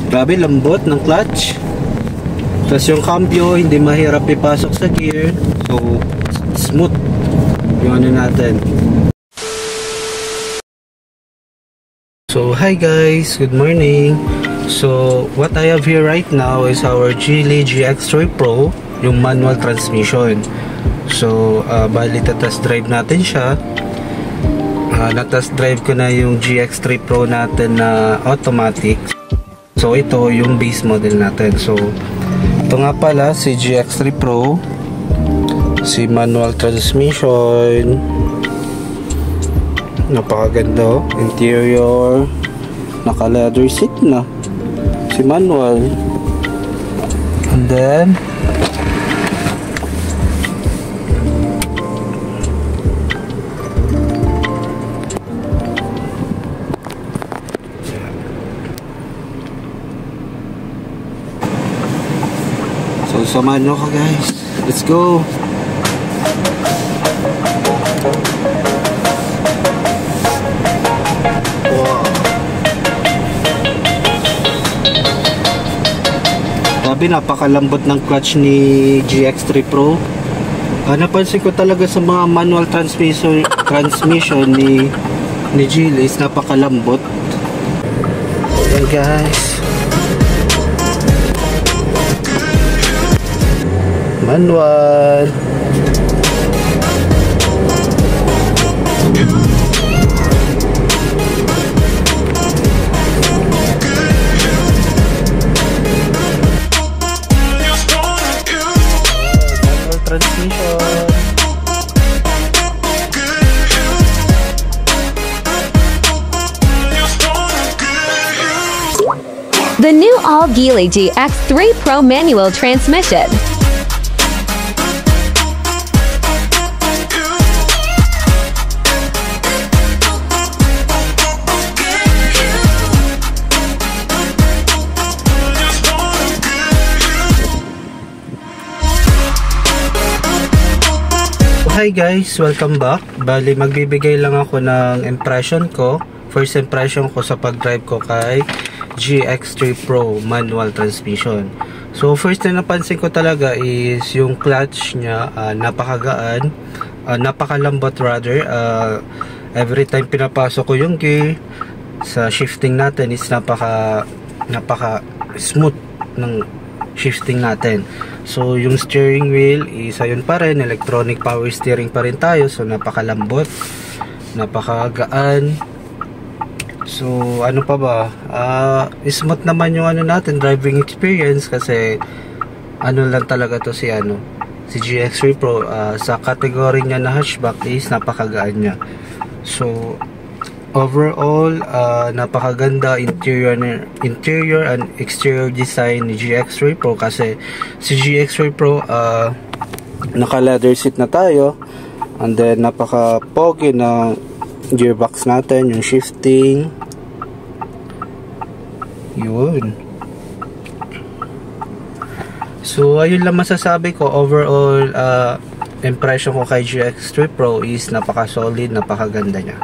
Grabe, lambot ng clutch. Tapos yung cambio, hindi mahirap ipasok sa gear. So, smooth yung ano natin. So, hi guys, good morning. So, what I have here right now is our Geely GX3 Pro, yung manual transmission. So, bali test drive natin siya. Na-test drive ko na yung GX3 Pro natin na automatic. So, ito yung base model natin. So, ito nga pala si GX3 Pro, si manual transmission, napakaganda, interior, naka leather seat na, si manual, and then so samahan nyo ka guys, let's go. Grabe, napakalambot ng clutch ni GX3 Pro. Napansin ko talaga sa mga manual transmission ni Geely is napakalambot. Okay guys, manual. The new all Geely GX3 Pro manual transmission. Hi guys, welcome back. Bali, magbibigay lang ako ng impression ko, first impression ko sa pag-drive ko kay GX3 Pro manual transmission. So first na napansin ko talaga is yung clutch niya, napakagaan, napakalambot rather. Every time pinapasok ko yung gear, sa shifting natin is napaka smooth ng shifting natin. So yung steering wheel is ayun pa rin, electronic power steering pa rin tayo. So napakalambot, napakagaan. So ano pa ba, smooth naman yung ano natin, driving experience, kasi ano lang talaga to si GX3 Pro, sa category niya na hatchback is napakagaan niya. So overall, napakaganda interior and exterior design ni GX3 Pro, kasi si GX3 Pro naka leather seat na tayo, and then napaka pogi na gearbox natin, yung shifting yun. So ayun lang masasabi ko. Overall impression ko kay GX3 Pro is napaka solid, napakaganda niya.